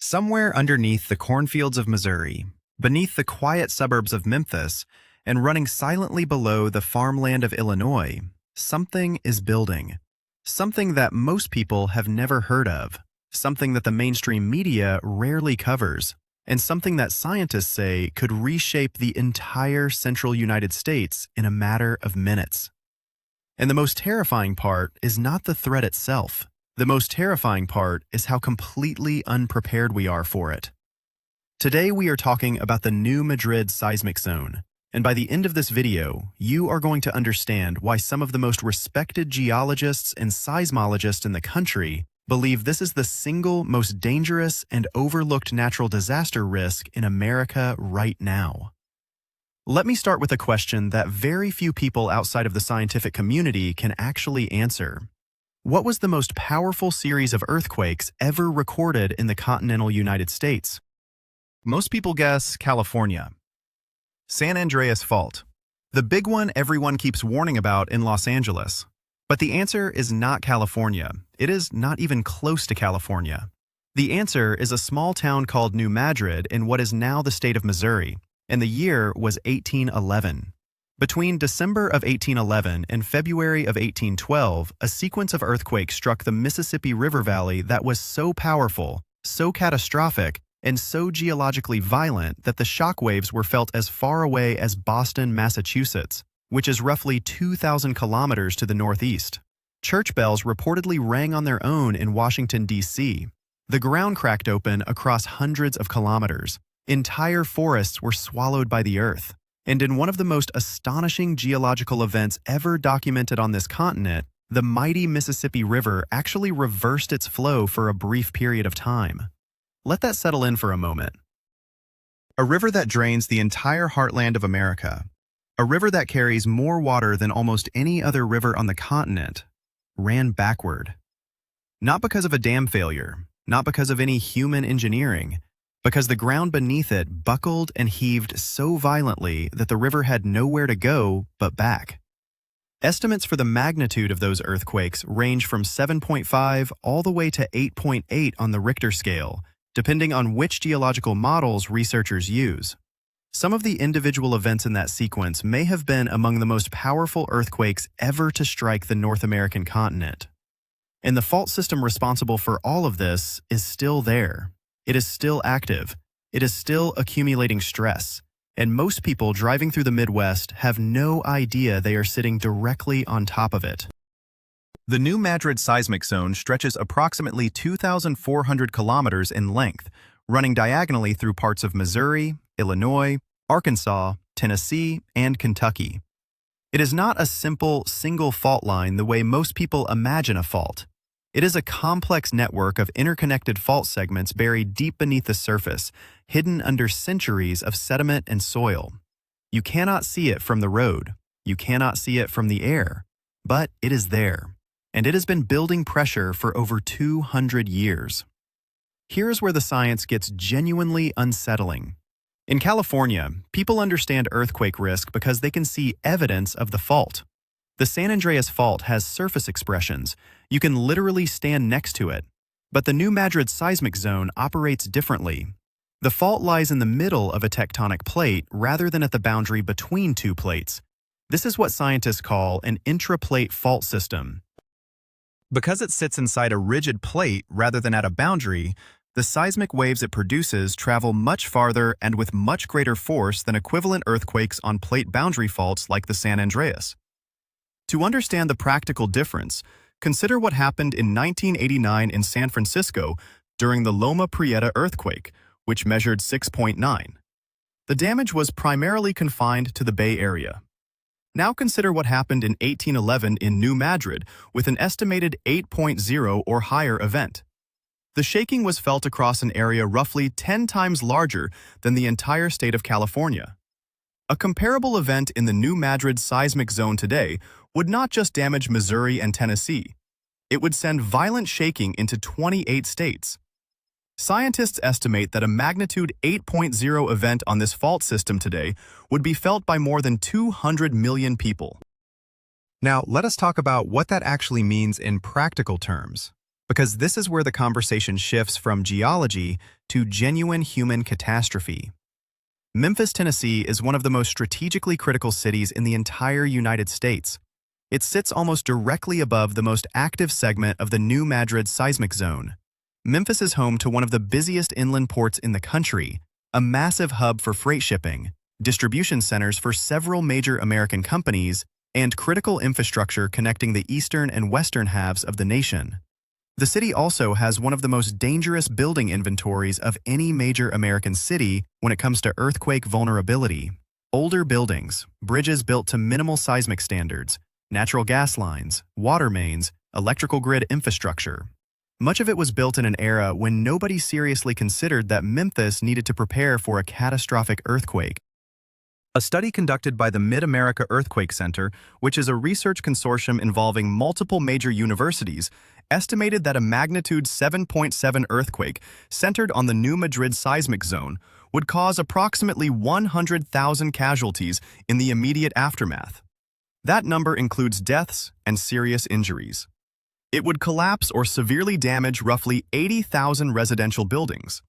Somewhere underneath the cornfields of Missouri, beneath the quiet suburbs of Memphis, and running silently below the farmland of Illinois, something is building. Something that most people have never heard of, something that the mainstream media rarely covers, and something that scientists say could reshape the entire central United States in a matter of minutes. And the most terrifying part is not the threat itself. The most terrifying part is how completely unprepared we are for it. Today we are talking about the new Madrid Seismic Zone, and by the end of this video, you are going to understand why some of the most respected geologists and seismologists in the country believe this is the single most dangerous and overlooked natural disaster risk in America right now. Let me start with a question that very few people outside of the scientific community can actually answer. What was the most powerful series of earthquakes ever recorded in the continental United States? Most people guess California. San Andreas Fault, the big one everyone keeps warning about in Los Angeles. But the answer is not California. It is not even close to California. The answer is a small town called New Madrid in what is now the state of Missouri, and the year was 1811. Between December of 1811 and February of 1812, a sequence of earthquakes struck the Mississippi River Valley that was so powerful, so catastrophic, and so geologically violent that the shock waves were felt as far away as Boston, Massachusetts, which is roughly 2,000 kilometers to the northeast. Church bells reportedly rang on their own in Washington, D.C. The ground cracked open across hundreds of kilometers. Entire forests were swallowed by the earth. And in one of the most astonishing geological events ever documented on this continent, the mighty Mississippi River actually reversed its flow for a brief period of time. Let that settle in for a moment. A river that drains the entire heartland of America, a river that carries more water than almost any other river on the continent, ran backward. Not because of a dam failure, not because of any human engineering, because the ground beneath it buckled and heaved so violently that the river had nowhere to go but back. Estimates for the magnitude of those earthquakes range from 7.5 all the way to 8.8 on the Richter scale, depending on which geological models researchers use. Some of the individual events in that sequence may have been among the most powerful earthquakes ever to strike the North American continent. And the fault system responsible for all of this is still there. It is still active. It is still accumulating stress. And most people driving through the Midwest have no idea they are sitting directly on top of it. The new Madrid Seismic Zone stretches approximately 2,400 kilometers in length, running diagonally through parts of Missouri, Illinois, Arkansas, Tennessee, and Kentucky. It is not a simple, single fault line the way most people imagine a fault. It is a complex network of interconnected fault segments buried deep beneath the surface, hidden under centuries of sediment and soil. You cannot see it from the road. You cannot see it from the air. But it is there. And it has been building pressure for over 200 years. Here's where the science gets genuinely unsettling. In California, people understand earthquake risk because they can see evidence of the fault. The San Andreas Fault has surface expressions. You can literally stand next to it. But the new Madrid Seismic Zone operates differently. The fault lies in the middle of a tectonic plate rather than at the boundary between two plates. This is what scientists call an intraplate fault system. Because it sits inside a rigid plate rather than at a boundary, the seismic waves it produces travel much farther and with much greater force than equivalent earthquakes on plate boundary faults like the San Andreas. To understand the practical difference, consider what happened in 1989 in San Francisco during the Loma Prieta earthquake, which measured 6.9. The damage was primarily confined to the Bay Area. Now consider what happened in 1811 in New Madrid with an estimated 8.0 or higher event. The shaking was felt across an area roughly 10 times larger than the entire state of California. A comparable event in the new Madrid Seismic Zone today would not just damage Missouri and Tennessee. It would send violent shaking into 28 states. Scientists estimate that a magnitude 8.0 event on this fault system today would be felt by more than 200 million people. Now, let us talk about what that actually means in practical terms, because this is where the conversation shifts from geology to genuine human catastrophe. Memphis, Tennessee is one of the most strategically critical cities in the entire United States. It sits almost directly above the most active segment of the new Madrid Seismic Zone. Memphis is home to one of the busiest inland ports in the country, a massive hub for freight shipping, distribution centers for several major American companies, and critical infrastructure connecting the eastern and western halves of the nation. The city also has one of the most dangerous building inventories of any major American city when it comes to earthquake vulnerability. Older buildings, bridges built to minimal seismic standards, natural gas lines, water mains, electrical grid infrastructure. Much of it was built in an era when nobody seriously considered that Memphis needed to prepare for a catastrophic earthquake. A study conducted by the Mid-America Earthquake Center, which is a research consortium involving multiple major universities, estimated that a magnitude 7.7 earthquake centered on the new Madrid Seismic Zone would cause approximately 100,000 casualties in the immediate aftermath. That number includes deaths and serious injuries. It would collapse or severely damage roughly 80,000 residential buildings.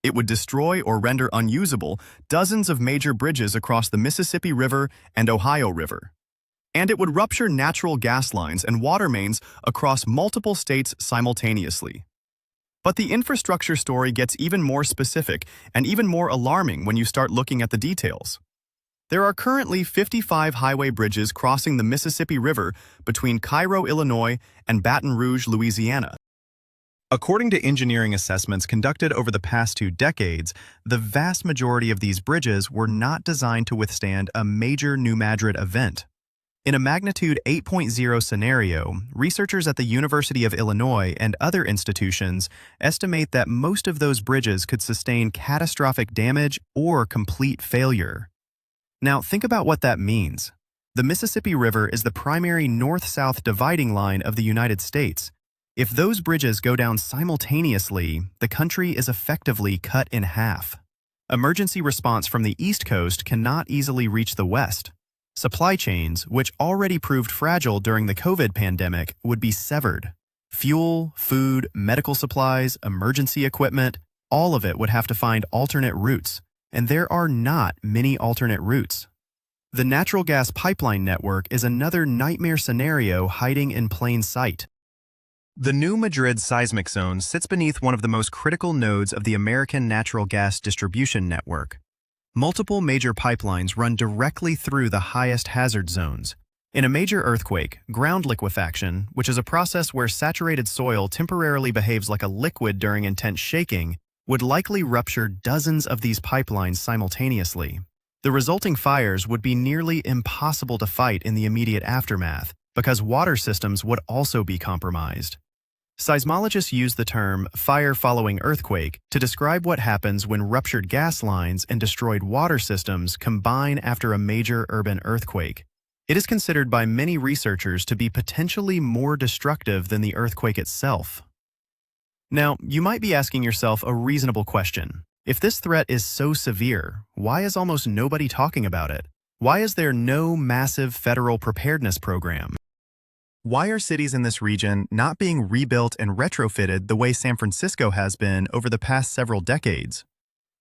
It would destroy or render unusable dozens of major bridges across the Mississippi River and Ohio River. And it would rupture natural gas lines and water mains across multiple states simultaneously. But the infrastructure story gets even more specific and even more alarming when you start looking at the details. There are currently 55 highway bridges crossing the Mississippi River between Cairo, Illinois, and Baton Rouge, Louisiana. According to engineering assessments conducted over the past 2 decades, the vast majority of these bridges were not designed to withstand a major New Madrid event. In a magnitude 8.0 scenario, researchers at the University of Illinois and other institutions estimate that most of those bridges could sustain catastrophic damage or complete failure. Now, think about what that means. The Mississippi River is the primary north-south dividing line of the United States. If those bridges go down simultaneously, the country is effectively cut in half. Emergency response from the East Coast cannot easily reach the West. Supply chains, which already proved fragile during the COVID pandemic, would be severed. Fuel, food, medical supplies, emergency equipment, all of it would have to find alternate routes. And there are not many alternate routes. The natural gas pipeline network is another nightmare scenario hiding in plain sight. The new Madrid Seismic Zone sits beneath one of the most critical nodes of the American natural gas distribution network. Multiple major pipelines run directly through the highest hazard zones. In a major earthquake, ground liquefaction, which is a process where saturated soil temporarily behaves like a liquid during intense shaking, would likely rupture dozens of these pipelines simultaneously. The resulting fires would be nearly impossible to fight in the immediate aftermath because water systems would also be compromised. Seismologists use the term fire following earthquake to describe what happens when ruptured gas lines and destroyed water systems combine after a major urban earthquake. It is considered by many researchers to be potentially more destructive than the earthquake itself. Now, you might be asking yourself a reasonable question. If this threat is so severe, why is almost nobody talking about it? Why is there no massive federal preparedness program? Why are cities in this region not being rebuilt and retrofitted the way San Francisco has been over the past several decades?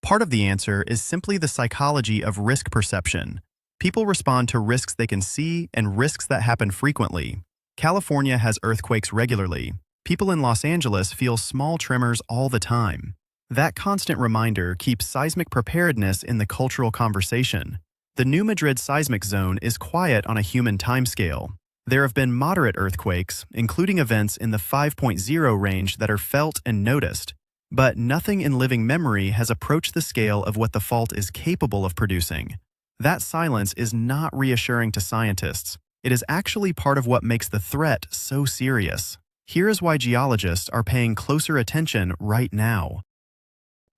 Part of the answer is simply the psychology of risk perception. People respond to risks they can see and risks that happen frequently. California has earthquakes regularly. People in Los Angeles feel small tremors all the time. That constant reminder keeps seismic preparedness in the cultural conversation. The new Madrid Seismic Zone is quiet on a human timescale. There have been moderate earthquakes, including events in the 5.0 range that are felt and noticed, but nothing in living memory has approached the scale of what the fault is capable of producing. That silence is not reassuring to scientists. It is actually part of what makes the threat so serious. Here is why geologists are paying closer attention right now.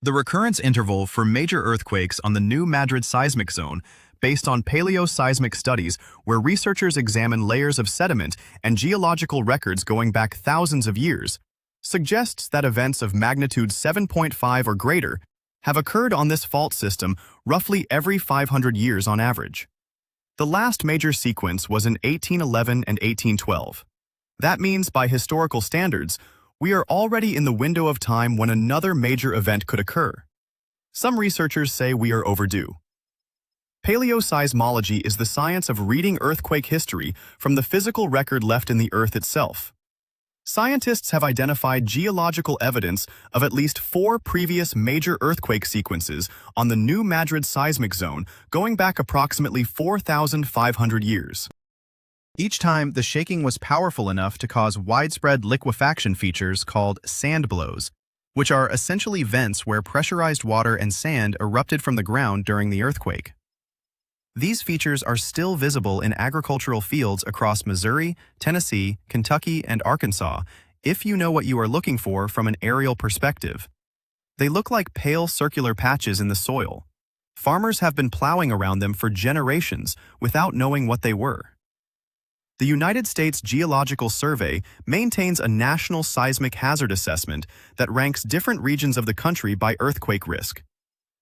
The recurrence interval for major earthquakes on the new Madrid Seismic Zone, based on paleoseismic studies where researchers examine layers of sediment and geological records going back thousands of years, suggests that events of magnitude 7.5 or greater have occurred on this fault system roughly every 500 years on average. The last major sequence was in 1811 and 1812. That means, by historical standards, We are already in the window of time when another major event could occur. Some researchers say we are overdue. Paleoseismology is the science of reading earthquake history from the physical record left in the Earth itself. Scientists have identified geological evidence of at least 4 previous major earthquake sequences on the new Madrid Seismic Zone going back approximately 4,500 years. Each time, the shaking was powerful enough to cause widespread liquefaction features called sand blows, which are essentially vents where pressurized water and sand erupted from the ground during the earthquake. These features are still visible in agricultural fields across Missouri, Tennessee, Kentucky, and Arkansas if you know what you are looking for from an aerial perspective. They look like pale circular patches in the soil. Farmers have been plowing around them for generations without knowing what they were. The United States Geological Survey maintains a national seismic hazard assessment that ranks different regions of the country by earthquake risk.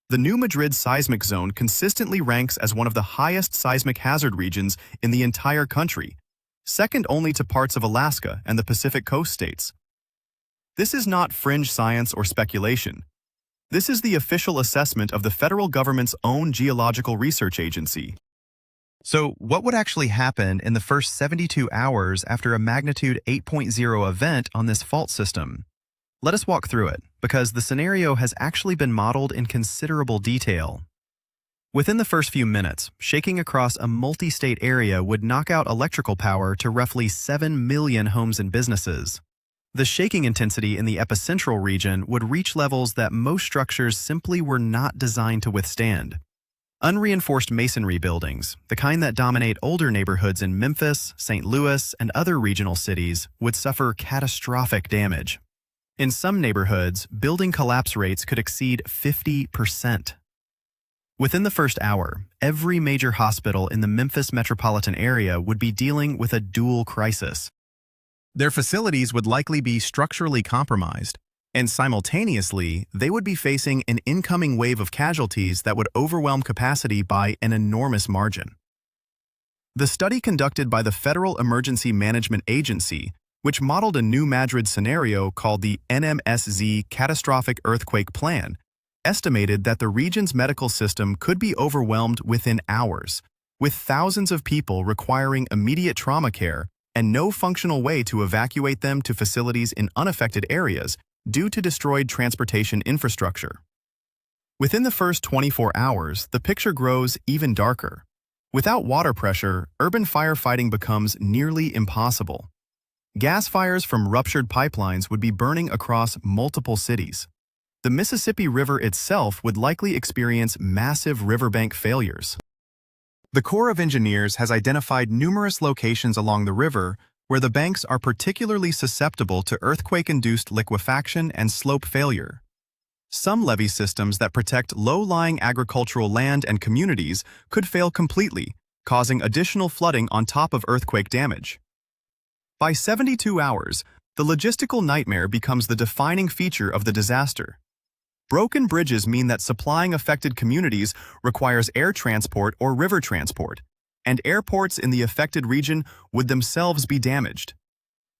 The new Madrid Seismic Zone consistently ranks as one of the highest seismic hazard regions in the entire country, second only to parts of Alaska and the Pacific Coast states. This is not fringe science or speculation. This is the official assessment of the federal government's own geological research agency. So, what would actually happen in the first 72 hours after a magnitude 8.0 event on this fault system? Let us walk through it, because the scenario has actually been modeled in considerable detail. Within the first few minutes, shaking across a multi-state area would knock out electrical power to roughly 7 million homes and businesses. The shaking intensity in the epicentral region would reach levels that most structures simply were not designed to withstand. Unreinforced masonry buildings, the kind that dominate older neighborhoods in Memphis, St. Louis, and other regional cities, would suffer catastrophic damage. In some neighborhoods, building collapse rates could exceed 50%. Within the first hour, every major hospital in the Memphis metropolitan area would be dealing with a dual crisis. Their facilities would likely be structurally compromised, and simultaneously, they would be facing an incoming wave of casualties that would overwhelm capacity by an enormous margin. The study conducted by the Federal Emergency Management Agency, which modeled a new Madrid scenario called the NMSZ Catastrophic Earthquake Plan, estimated that the region's medical system could be overwhelmed within hours, with thousands of people requiring immediate trauma care and no functional way to evacuate them to facilities in unaffected areas due to destroyed transportation infrastructure. Within the first 24 hours, the picture grows even darker. Without water pressure, urban firefighting becomes nearly impossible. Gas fires from ruptured pipelines would be burning across multiple cities. The Mississippi River itself would likely experience massive riverbank failures. The Corps of Engineers has identified numerous locations along the river where the banks are particularly susceptible to earthquake-induced liquefaction and slope failure. Some levee systems that protect low-lying agricultural land and communities could fail completely, causing additional flooding on top of earthquake damage. By 72 hours, the logistical nightmare becomes the defining feature of the disaster. Broken bridges mean that supplying affected communities requires air transport or river transport, and airports in the affected region would themselves be damaged.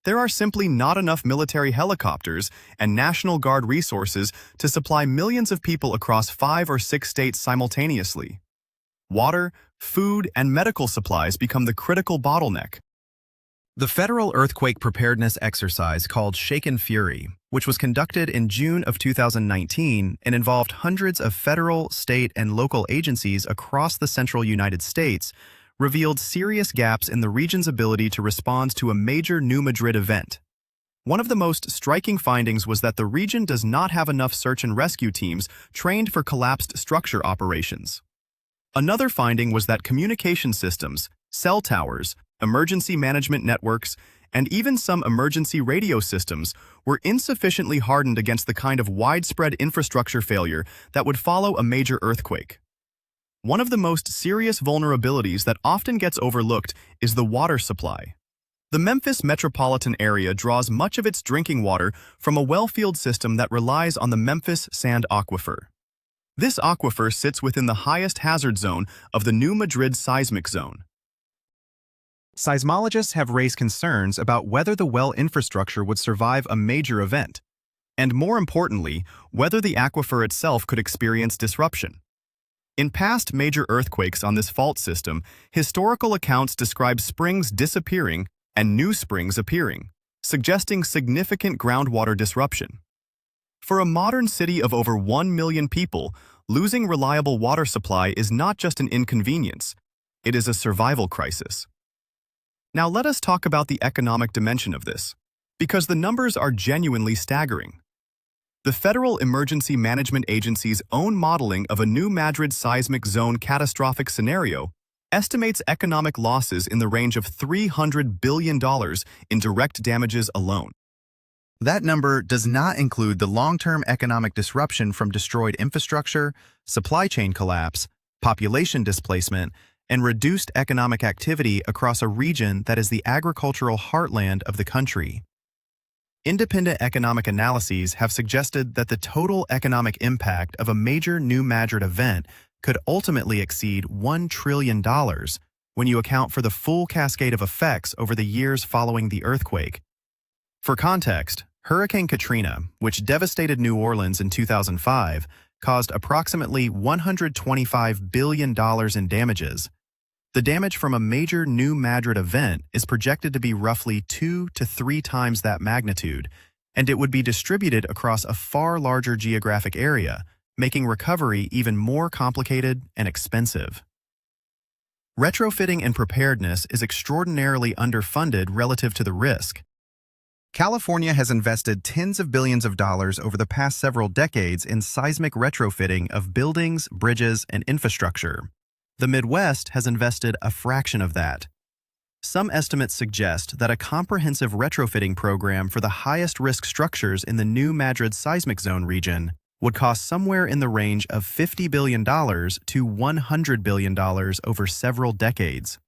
There are simply not enough military helicopters and National Guard resources to supply millions of people across 5 or 6 states simultaneously. Water, food, and medical supplies become the critical bottleneck. The federal earthquake preparedness exercise called Shaken Fury, which was conducted in June of 2019 and involved hundreds of federal, state, and local agencies across the central United States, revealed serious gaps in the region's ability to respond to a major New Madrid event. One of the most striking findings was that the region does not have enough search and rescue teams trained for collapsed structure operations. Another finding was that communication systems, cell towers, emergency management networks, and even some emergency radio systems were insufficiently hardened against the kind of widespread infrastructure failure that would follow a major earthquake. One of the most serious vulnerabilities that often gets overlooked is the water supply. The Memphis metropolitan area draws much of its drinking water from a well-field system that relies on the Memphis Sand Aquifer. This aquifer sits within the highest hazard zone of the new Madrid Seismic Zone. Seismologists have raised concerns about whether the well infrastructure would survive a major event, and more importantly, whether the aquifer itself could experience disruption. In past major earthquakes on this fault system, historical accounts describe springs disappearing and new springs appearing, suggesting significant groundwater disruption. For a modern city of over 1 million people, losing reliable water supply is not just an inconvenience, it is a survival crisis. Now let us talk about the economic dimension of this, because the numbers are genuinely staggering. The Federal Emergency Management Agency's own modeling of a new Madrid Seismic Zone catastrophic scenario estimates economic losses in the range of $300 billion in direct damages alone. That number does not include the long-term economic disruption from destroyed infrastructure, supply chain collapse, population displacement, and reduced economic activity across a region that is the agricultural heartland of the country. Independent economic analyses have suggested that the total economic impact of a major new Madrid event could ultimately exceed $1 trillion when you account for the full cascade of effects over the years following the earthquake. For context, Hurricane Katrina, which devastated New Orleans in 2005, caused approximately $125 billion in damages. The damage from a major new Madrid event is projected to be roughly 2 to 3 times that magnitude, and it would be distributed across a far larger geographic area, making recovery even more complicated and expensive. Retrofitting and preparedness is extraordinarily underfunded relative to the risk. California has invested tens of billions of dollars over the past several decades in seismic retrofitting of buildings, bridges, and infrastructure. The Midwest has invested a fraction of that. Some estimates suggest that a comprehensive retrofitting program for the highest-risk structures in the new Madrid Seismic Zone region would cost somewhere in the range of $50 billion to $100 billion over several decades.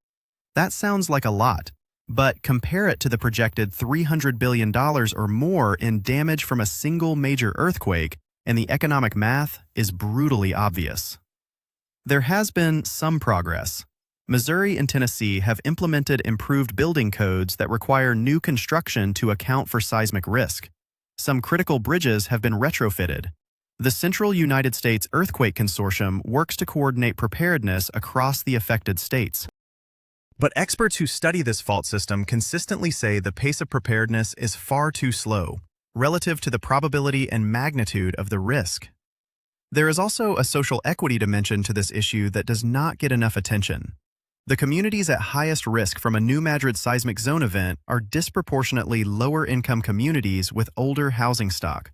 That sounds like a lot, but compare it to the projected $300 billion or more in damage from a single major earthquake, and the economic math is brutally obvious. There has been some progress. Missouri and Tennessee have implemented improved building codes that require new construction to account for seismic risk. Some critical bridges have been retrofitted. The Central United States Earthquake Consortium works to coordinate preparedness across the affected states. But experts who study this fault system consistently say the pace of preparedness is far too slow, relative to the probability and magnitude of the risk. There is also a social equity dimension to this issue that does not get enough attention. The communities at highest risk from a new Madrid Seismic Zone event are disproportionately lower-income communities with older housing stock.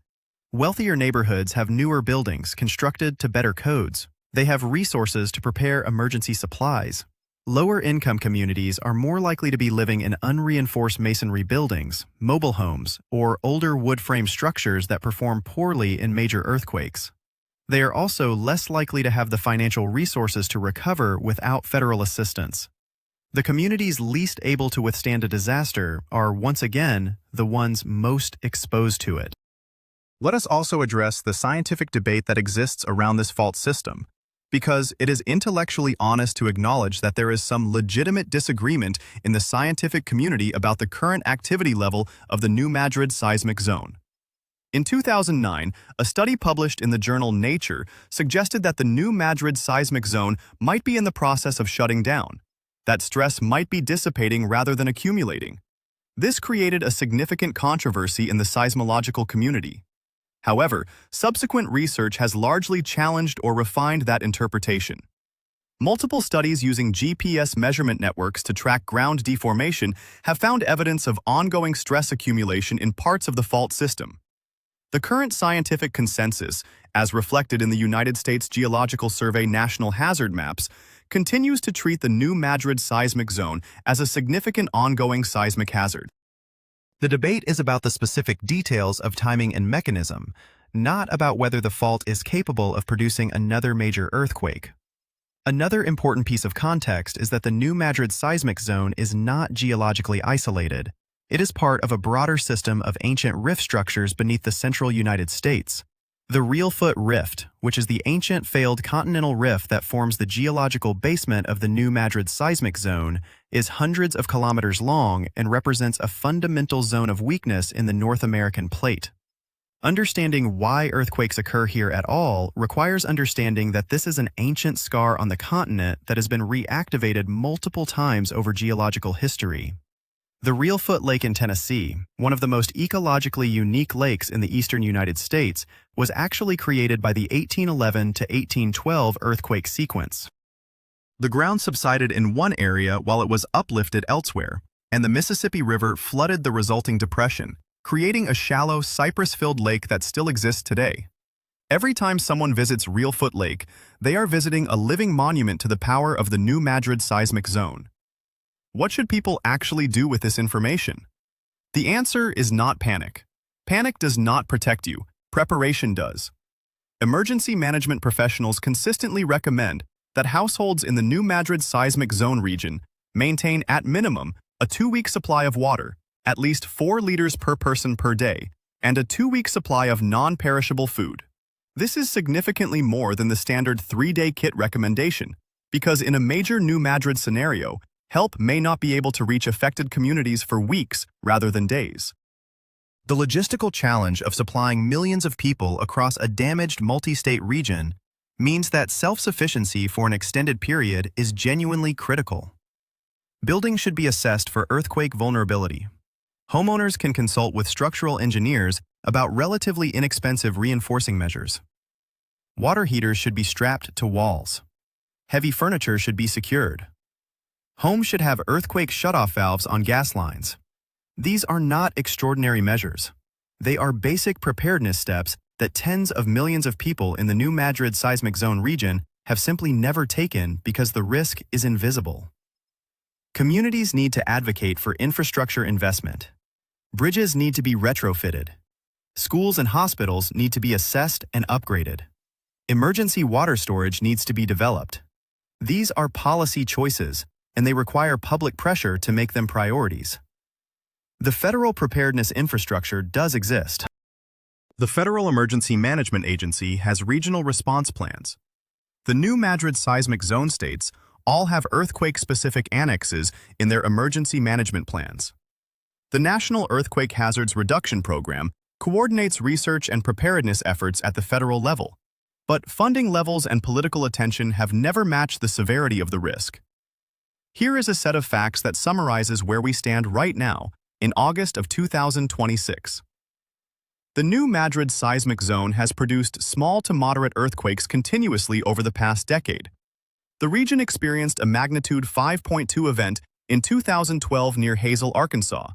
Wealthier neighborhoods have newer buildings constructed to better codes. They have resources to prepare emergency supplies. Lower-income communities are more likely to be living in unreinforced masonry buildings, mobile homes, or older wood-frame structures that perform poorly in major earthquakes. They are also less likely to have the financial resources to recover without federal assistance. The communities least able to withstand a disaster are, once again, the ones most exposed to it. Let us also address the scientific debate that exists around this fault system, because it is intellectually honest to acknowledge that there is some legitimate disagreement in the scientific community about the current activity level of the new Madrid Seismic Zone. In 2009, a study published in the journal Nature suggested that the new Madrid Seismic Zone might be in the process of shutting down, that stress might be dissipating rather than accumulating. This created a significant controversy in the seismological community. However, subsequent research has largely challenged or refined that interpretation. Multiple studies using GPS measurement networks to track ground deformation have found evidence of ongoing stress accumulation in parts of the fault system. The current scientific consensus, as reflected in the United States Geological Survey National Hazard Maps, continues to treat the new Madrid Seismic Zone as a significant ongoing seismic hazard. The debate is about the specific details of timing and mechanism, not about whether the fault is capable of producing another major earthquake. Another important piece of context is that the new Madrid Seismic Zone is not geologically isolated. It is part of a broader system of ancient rift structures beneath the central United States. The Reelfoot Rift, which is the ancient failed continental rift that forms the geological basement of the new Madrid Seismic Zone, is hundreds of kilometers long and represents a fundamental zone of weakness in the North American plate. Understanding why earthquakes occur here at all requires understanding that this is an ancient scar on the continent that has been reactivated multiple times over geological history. The Reelfoot Lake in Tennessee, one of the most ecologically unique lakes in the eastern United States, was actually created by the 1811 to 1812 earthquake sequence. The ground subsided in one area while it was uplifted elsewhere, and the Mississippi River flooded the resulting depression, creating a shallow, cypress-filled lake that still exists today. Every time someone visits Reelfoot Lake, they are visiting a living monument to the power of the new Madrid Seismic Zone. What should people actually do with this information? The answer is not panic. Panic does not protect you. Preparation does. Emergency management professionals consistently recommend that households in the new Madrid Seismic Zone region maintain at minimum a 2-week supply of water, at least 4 liters per person per day, and a 2-week supply of non-perishable food. This is significantly more than the standard 3-day kit recommendation, because in a major new Madrid scenario, help may not be able to reach affected communities for weeks rather than days. The logistical challenge of supplying millions of people across a damaged multi-state region means that self-sufficiency for an extended period is genuinely critical. Buildings should be assessed for earthquake vulnerability. Homeowners can consult with structural engineers about relatively inexpensive reinforcing measures. Water heaters should be strapped to walls. Heavy furniture should be secured. Homes should have earthquake shutoff valves on gas lines. These are not extraordinary measures. They are basic preparedness steps that tens of millions of people in the new Madrid Seismic Zone region have simply never taken because the risk is invisible. Communities need to advocate for infrastructure investment. Bridges need to be retrofitted. Schools and hospitals need to be assessed and upgraded. Emergency water storage needs to be developed. These are policy choices, and they require public pressure to make them priorities. The federal preparedness infrastructure does exist. The Federal Emergency Management Agency has regional response plans. The new Madrid Seismic Zone states all have earthquake-specific annexes in their emergency management plans. The National Earthquake Hazards Reduction Program coordinates research and preparedness efforts at the federal level, but funding levels and political attention have never matched the severity of the risk. Here is a set of facts that summarizes where we stand right now, in August of 2026. The new Madrid Seismic Zone has produced small to moderate earthquakes continuously over the past decade. The region experienced a magnitude 5.2 event in 2012 near Hazel, Arkansas,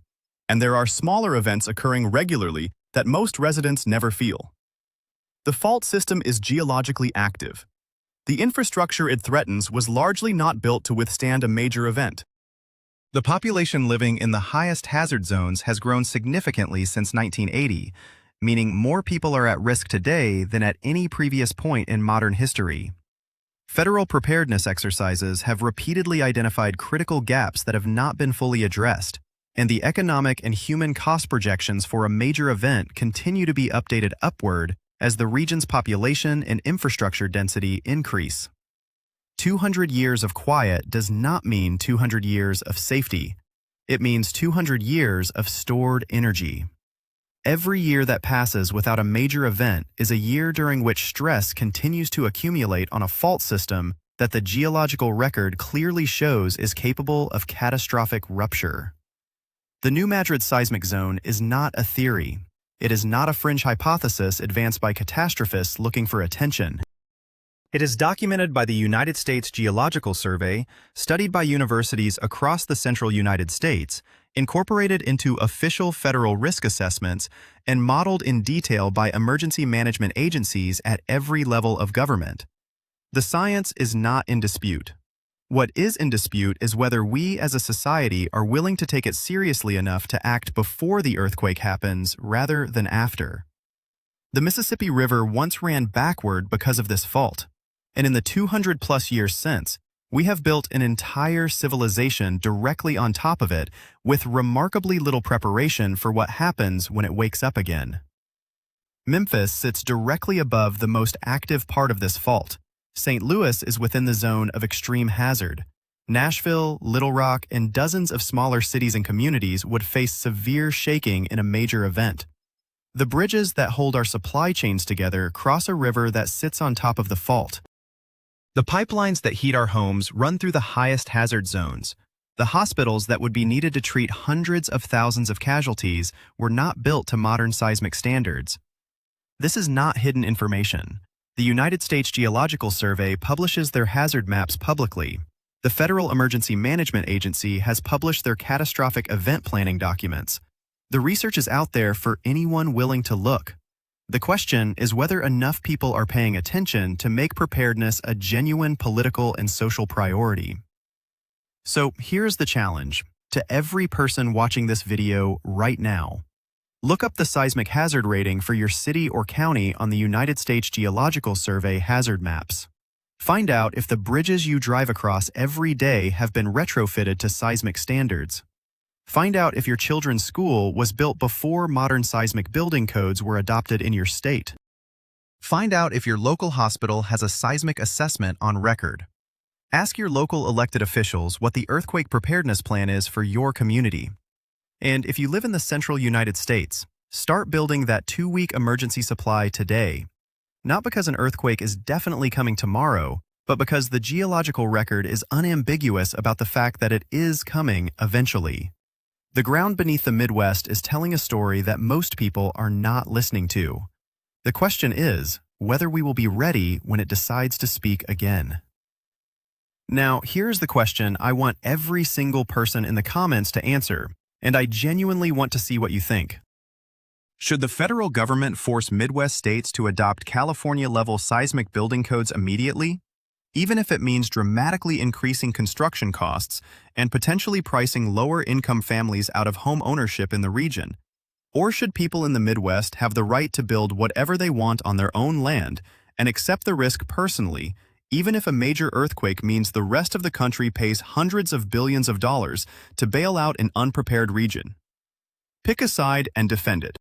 and there are smaller events occurring regularly that most residents never feel. The fault system is geologically active. The infrastructure it threatens was largely not built to withstand a major event. The population living in the highest hazard zones has grown significantly since 1980, meaning more people are at risk today than at any previous point in modern history. Federal preparedness exercises have repeatedly identified critical gaps that have not been fully addressed, and the economic and human cost projections for a major event continue to be updated upward as the region's population and infrastructure density increase. 200 years of quiet does not mean 200 years of safety. It means 200 years of stored energy. Every year that passes without a major event is a year during which stress continues to accumulate on a fault system that the geological record clearly shows is capable of catastrophic rupture. The new Madrid Seismic Zone is not a theory. It is not a fringe hypothesis advanced by catastrophists looking for attention. It is documented by the United States Geological Survey, studied by universities across the central United States, incorporated into official federal risk assessments, and modeled in detail by emergency management agencies at every level of government. The science is not in dispute. What is in dispute is whether we as a society are willing to take it seriously enough to act before the earthquake happens rather than after. The Mississippi River once ran backward because of this fault, and in the 200-plus years since, we have built an entire civilization directly on top of it with remarkably little preparation for what happens when it wakes up again. Memphis sits directly above the most active part of this fault. St. Louis is within the zone of extreme hazard. Nashville, Little Rock, and dozens of smaller cities and communities would face severe shaking in a major event. The bridges that hold our supply chains together cross a river that sits on top of the fault. The pipelines that heat our homes run through the highest hazard zones. The hospitals that would be needed to treat hundreds of thousands of casualties were not built to modern seismic standards. This is not hidden information. The United States Geological Survey publishes their hazard maps publicly. The Federal Emergency Management Agency has published their catastrophic event planning documents. The research is out there for anyone willing to look. The question is whether enough people are paying attention to make preparedness a genuine political and social priority. So here's the challenge to every person watching this video right now. Look up the seismic hazard rating for your city or county on the United States Geological Survey hazard maps. Find out if the bridges you drive across every day have been retrofitted to seismic standards. Find out if your children's school was built before modern seismic building codes were adopted in your state. Find out if your local hospital has a seismic assessment on record. Ask your local elected officials what the earthquake preparedness plan is for your community. And if you live in the central United States, start building that 2-week emergency supply today. Not because an earthquake is definitely coming tomorrow, but because the geological record is unambiguous about the fact that it is coming eventually. The ground beneath the Midwest is telling a story that most people are not listening to. The question is whether we will be ready when it decides to speak again. Now, here's the question I want every single person in the comments to answer, and I genuinely want to see what you think. Should the federal government force Midwest states to adopt California-level seismic building codes immediately, even if it means dramatically increasing construction costs and potentially pricing lower-income families out of home ownership in the region? Or should people in the Midwest have the right to build whatever they want on their own land and accept the risk personally, even if a major earthquake means the rest of the country pays hundreds of billions of dollars to bail out an unprepared region? Pick a side and defend it.